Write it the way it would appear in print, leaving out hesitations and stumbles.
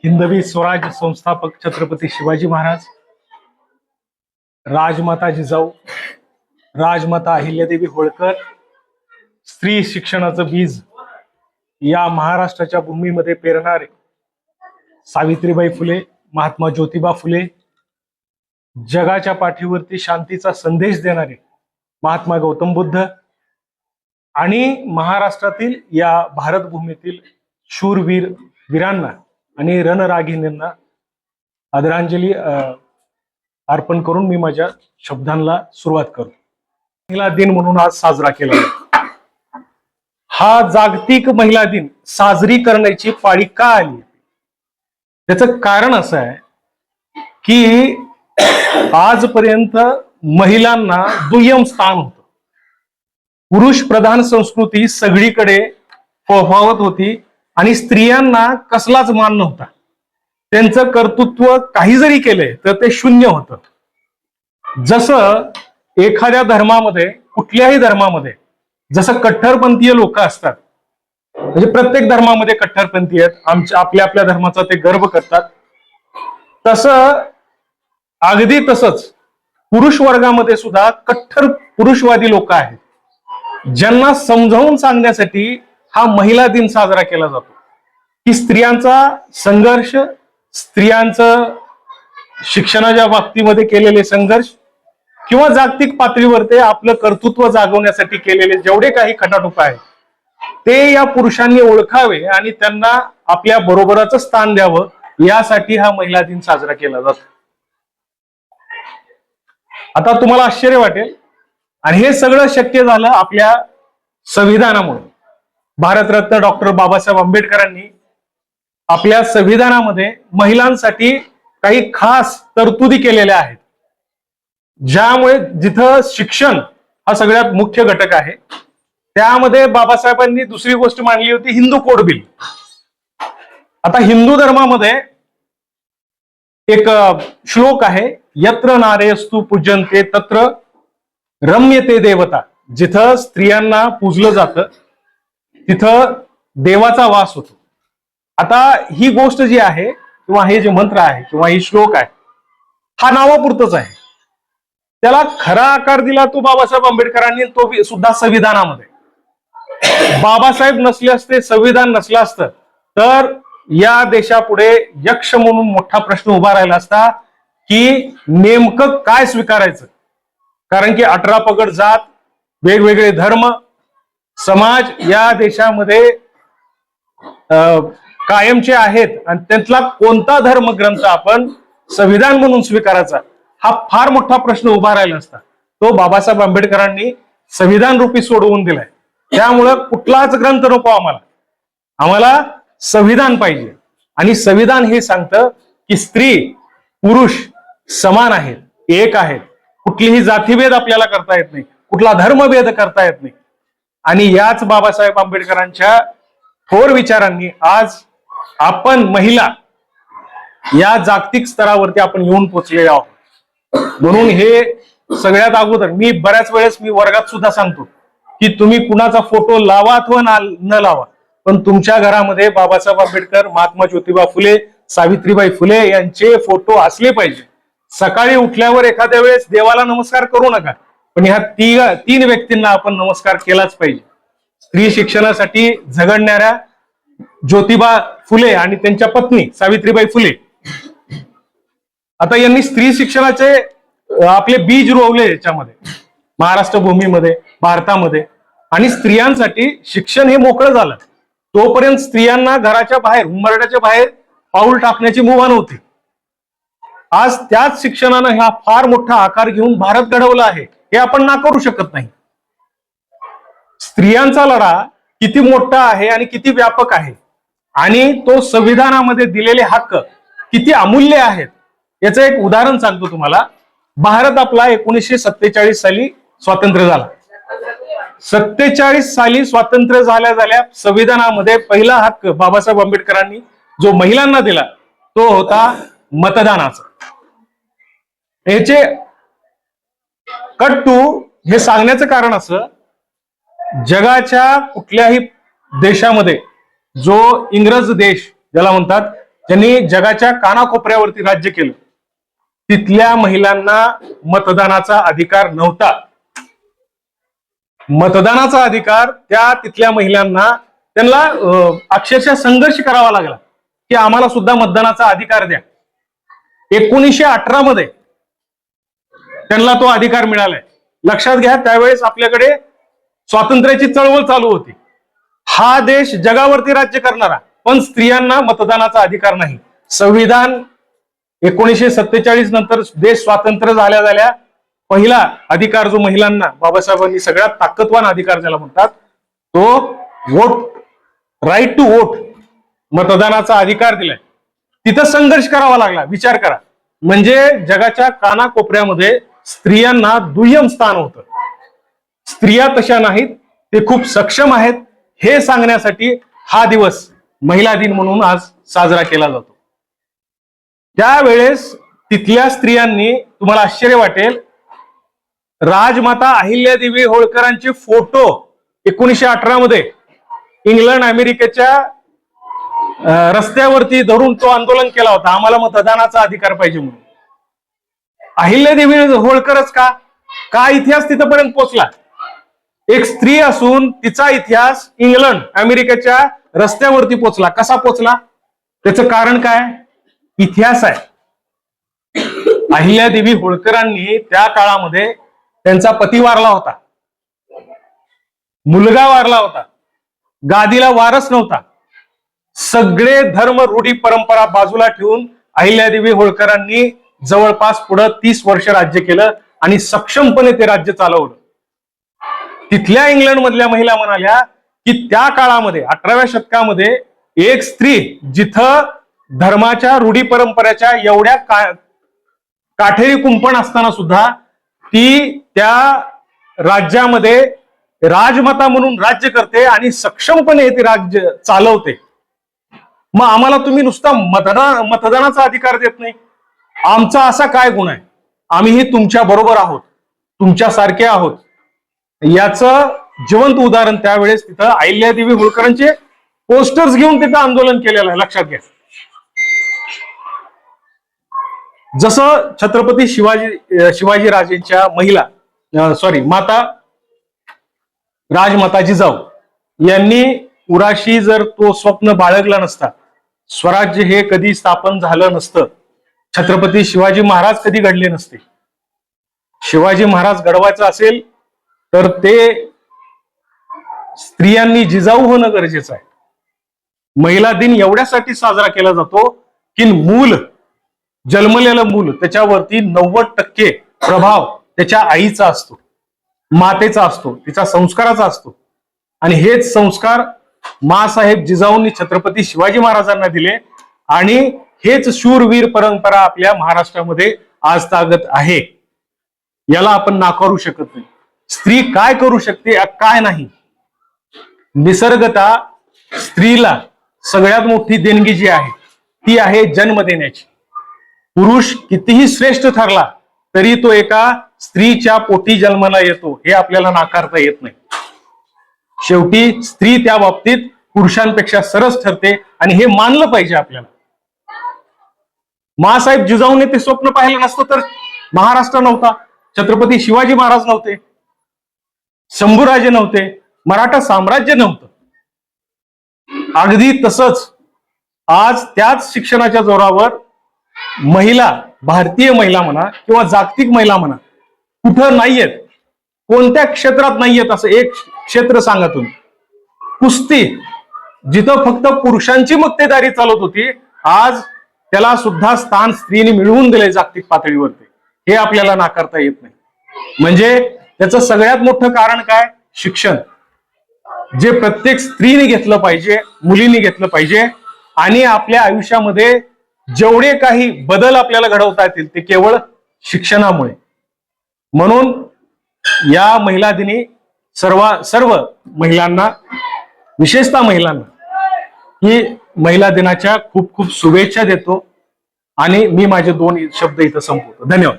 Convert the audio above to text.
हिंदवी स्वराज संस्थापक छत्रपती शिवाजी महाराज, राजमाता जिजाऊ, राजमाता अहिल्यादेवी होळकर, स्त्री शिक्षणाचं बीज या महाराष्ट्राच्या भूमीमध्ये पेरणारे सावित्रीबाई फुले, महात्मा ज्योतिबा फुले, जगाच्या पाठीवरती शांतीचा संदेश देणारे महात्मा गौतम बुद्ध आणि महाराष्ट्रातील या भारत भूमीतील शूरवीर वीरांना आणि रणरागिणींना आदरांजली अर्पण करून मी माझ्या शब्दांना सुरुवात करतो. महिला दिन म्हणून आज साजरा केला जातो. हा जागतिक महिला दिन साजरी करण्याची पाळी का आली? त्याचं कारण असं आहे की आजपर्यंत महिलांना दुय्यम स्थान होतं. पुरुष प्रधान संस्कृती सगळीकडे फोफावत होती आणि स्त्रियांना कसलाच मान नव्हता. त्यांचं कर्तृत्व काही जरी केले तर ते शून्य होतं. जसं एखाद्या धर्मामध्ये, कुठल्याही धर्मामध्ये जसं कट्टरपंथीय लोक असतात, म्हणजे प्रत्येक धर्मामध्ये कट्टरपंथी आहेत, आपल्या आपल्या धर्माचा ते गर्व करतात, तसं अगदी तसंच पुरुष वर्गामध्ये सुद्धा कट्टर पुरुषवादी लोक आहेत, ज्यांना समजावून सांगण्यासाठी हा महिला दिन साजरा केला जातो की स्त्रियांचा संघर्ष, स्त्रियांचं शिक्षणाच्या बाबतीमध्ये केलेले संघर्ष किंवा जागतिक पातळीवर ते आपलं कर्तृत्व जागवण्यासाठी केलेले जेवढे काही खटाटोप आहेत ते या पुरुषांनी ओळखावे आणि त्यांना आपल्या बरोबराचं स्थान द्यावं, यासाठी हा महिला दिन साजरा केला जातो. आता तुम्हाला आश्चर्य वाटेल, आणि हे सगळं शक्य झालं आपल्या संविधानामुळे. भारतरत्न डॉक्टर बाबासाहेब आंबेडकरांनी आपल्या संविधानामध्ये महिलांसाठी काही खास तरतुदी केलेल्या आहेत, ज्यामुळे जिथं शिक्षण हा सगळ्यात मुख्य घटक आहे, त्यामध्ये बाबासाहेबांनी दुसरी गोष्ट मांडली होती हिंदू कोड बिल. आता हिंदू धर्मामध्ये एक श्लोक आहे, यत्र नारेस्तु पूजन्ते तत्र रम्यते देवता. जिथं स्त्रियांना पूजलं जातं तिथं देवाचा वास होतो. आता ही गोष्ट जी आहे किंवा हे जे मंत्र आहे किंवा ही श्लोक आहे, हा नावापुरतच आहे. त्याला खरा आकार दिला तो बाबासाहेब आंबेडकरांनी, तो सुद्धा संविधानामध्ये. बाबासाहेब नसले असते, संविधान नसलं असतं तर या देशापुढे यक्ष म्हणून मोठा प्रश्न उभा राहिला असता की नेमकं काय स्वीकारायचं. कारण की 18 पगड जात, वेगवेगळे धर्म, समाज या देशामध्ये कायमचे आहेत आणि त्यातला कोणता धर्मग्रंथ आपण संविधान म्हणून स्वीकारायचा, हा फार मोठा प्रश्न उभा राहिला असता. तो बाबासाहेब आंबेडकरांनी संविधान रूपी सोडवून दिलाय. त्यामुळं कुठलाच ग्रंथ नको आम्हाला संविधान पाहिजे. आणि संविधान हे सांगतं की स्त्री पुरुष समान आहेत, एक आहेत. कुठलीही जातीभेद आपल्याला करता येत नाही, कुठला धर्मभेद करता येत नाही. आणि याच बाबासाहेब आंबेडकरांच्या थोर विचारांनी आज आपण महिला या जागतिक स्तरावरती आपण येऊन पोचलेले आहोत. म्हणून हे सगळ्यात अगोदर मी बऱ्याच वेळेस वर्गात सुद्धा सांगतो की तुम्ही कुणाचा फोटो लावा अथवा न लावा, पण तुमच्या घरामध्ये बाबासाहेब आंबेडकर, महात्मा ज्योतिबा फुले, सावित्रीबाई फुले यांचे फोटो असले पाहिजे. सकाळी उठल्यावर एखाद्या वेळेस देवाला नमस्कार करू नका, पण ह्या तीन व्यक्तींना आपण नमस्कार केलाच पाहिजे. स्त्री शिक्षणासाठी झगडणाऱ्या ज्योतिबा फुले आणि त्यांच्या पत्नी सावित्रीबाई फुले, आता यांनी स्त्री शिक्षणाचे आपले बीज रोवले याच्यामध्ये, महाराष्ट्र भूमीमध्ये, भारतामध्ये. आणि स्त्रियांसाठी शिक्षण हे मोकळं झालं. तोपर्यंत स्त्रियांना घराच्या बाहेर, उंबरठ्याच्या बाहेर पाऊल टाकण्याची मुभा नव्हती. आज त्याच शिक्षणानं हा फार मोठा आकार घेऊन भारत घडवला आहे, हे आपण नाकारू शकत नाही. स्त्रियांचा लढा किती मोठा आहे आणि किती व्यापक आहे, आणि तो संविधानामध्ये दिलेले हक्क किती अमूल्य आहेत, याचं एक उदाहरण सांगतो तुम्हाला. भारत आपला 1947 साली स्वातंत्र्य झाला. 47 साली स्वातंत्र्य झाल्या संविधानामध्ये पहिला हक्क बाबासाहेब आंबेडकरांनी जो महिलांना दिला तो होता मतदानाचा. याचे कट टू हे सांगण्याचं कारण असं, जगाच्या कुठल्याही देशामध्ये जो इंग्रज देश ज्याला म्हणतात, ज्यांनी जगाच्या कानाकोपऱ्यावरती राज्य केलं, तिथल्या महिलांना मतदानाचा अधिकार नव्हता. मतदानाचा अधिकार त्या तिथल्या महिलांना त्यांना अक्षरशः संघर्ष करावा लागला की आम्हाला सुद्धा मतदानाचा अधिकार द्या. 1918 मध्ये त्यांना तो अधिकार मिळालाय. लक्षात घ्या, त्यावेळेस आपल्याकडे स्वातंत्र्याची चळवळ चालू होती. हा देश जगावरती राज्य करणारा, पण स्त्रियांना मतदानाचा अधिकार नाही. संविधान 1947 नंतर देश स्वातंत्र्य झाल्या पहिला अधिकार जो महिलांना बाबासाहेबांनी सगळ्यात ताकदवान अधिकार ज्याला म्हणतात तो वोट, राईट टू वोट, मतदानाचा अधिकार दिलाय. तिथं संघर्ष करावा लागला. विचार करा, म्हणजे जगाच्या कानाकोपऱ्यामध्ये स्त्रियांना दुय्यम स्थान होतं. स्त्रिया तशा नाहीत, ते खूप सक्षम आहेत हे सांगण्यासाठी हा दिवस महिला दिन म्हणून आज साजरा केला जातो. त्यावेळेस तिथल्या स्त्रियांनी, तुम्हाला आश्चर्य वाटेल, राजमाता अहिल्यादेवी होळकरांचे फोटो 1918 मध्ये इंग्लंड अमेरिकेच्या रस्त्यावरती धरून तो आंदोलन केला होता, आम्हाला मतदानाचा अधिकार पाहिजे म्हणून. अहिल्यादेवी होळकरच का का इतिहास तिथपर्यंत पोहोचला? एक स्त्री असून तिचा इतिहास इंग्लंड अमेरिकेच्या रस्त्यावरती पोहोचला. कसा पोहोचला? त्याचं कारण काय? इतिहास आहे. अहिल्यादेवी होळकरांनी त्या काळामध्ये त्यांचा पती वारला होता, मुलगा वारला होता, गादीला वारस नव्हता. सगळे धर्म, रूढी, परंपरा बाजूला ठेवून अहिल्यादेवी होळकरांनी जवळपास पुढे 30 वर्ष राज्य केलं आणि सक्षमपणे ते राज्य चालवलं. तिथल्या इंग्लंड मधल्या महिला म्हणाल्या की त्या काळामध्ये 18व्या शतकामध्ये एक स्त्री जिथं धर्माच्या, रूढी, परंपरेच्या एवढ्या काठेरी कुंपण असताना सुद्धा ती त्या राज्यामध्ये राजमाता म्हणून राज्य करते आणि सक्षमपणे ते राज्य चालवते. मग आम्हाला तुम्ही नुसता मतदानाचा अधिकार देत नाही, आमचा असा काय गुण आहे? आम्हीही तुमच्या बरोबर आहोत, तुमच्यासारखे आहोत. याचं जिवंत उदाहरण त्यावेळेस तिथं अहिल्यादेवी होळकरांचे पोस्टर्स घेऊन तिथं आंदोलन केलेलं आहे. लक्षात घ्या. जसं छत्रपती शिवाजी राजेंच्या माता राजमाता जिजाऊ यांनी उराशी जर तो स्वप्न बाळगला नसता, स्वराज्य हे कधी स्थापन झालं नसतं, छत्रपती शिवाजी महाराज कधी घडले नसते. शिवाजी महाराज घडवायचं असेल तर ते स्त्रियांनी जिजाऊ होणं गरजेचं आहे. महिला दिन एवढ्यासाठी साजरा केला जातो की मूल, जन्मलेलं मूल, त्याच्यावरती 90% प्रभाव त्याच्या आईचा असतो, मातेचा असतो, तिच्या संस्काराचा असतो. आणि हेच संस्कार माँसाहेब जिजाऊंनी छत्रपती शिवाजी महाराजांना दिले आणि हेच शूरवीर परंपरा आपल्या महाराष्ट्रामध्ये आज तागत आहे. याला आपण नाकारू शकत नाही. स्त्री काय करू शकते, काय नाही. निसर्गता स्त्रीला सगळ्यात मोठी देणगी जी आहे ती आहे जन्म देण्याची. पुरुष कितीही श्रेष्ठ ठरला तरी तो एका स्त्रीच्या पोटी जन्माला येतो, हे आपल्याला नाकारता येत नाही. शेवटी स्त्री त्या बाबतीत पुरुषांपेक्षा सरस ठरते आणि हे मानलं पाहिजे आपल्याला. माँसाहेब जिजाऊने ते स्वप्न पाहिलं नसतं तर महाराष्ट्र नव्हता, छत्रपती शिवाजी महाराज नव्हते, शंभूराजे नव्हते, मराठा साम्राज्य नव्हतं. अगदी तसंच आज त्याच शिक्षणाच्या जोरावर महिला, भारतीय महिला म्हणा किंवा जागतिक महिला म्हणा, कुठं नाहीयेत, कोणत्या क्षेत्रात नाहीयेत असं एक क्षेत्र सांगा तुम्ही. कुस्ती, जिथं फक्त पुरुषांची मक्तेदारी चालत होती, आज त्याला सुद्धा स्थान स्त्रीने मिळवून दिले जागतिक पातळीवरती. हे आपल्याला नाकारता येत नाही. म्हणजे त्याचं सगळ्यात मोठं कारण काय? शिक्षण, जे प्रत्येक स्त्रीने घेतलं पाहिजे, मुलींनी घेतलं पाहिजे. आणि आपल्या आयुष्यामध्ये जेवढे काही बदल आपल्याला घडवता येतील ते केवळ शिक्षणामुळे. म्हणून या महिला दिनी सर्व महिलांना, विशेषतः महिलांना ही महिला दिनाच्या खूप खूप शुभेच्छा देतो आणि मी माझे 2 शब्द इथं संपवतो. धन्यवाद.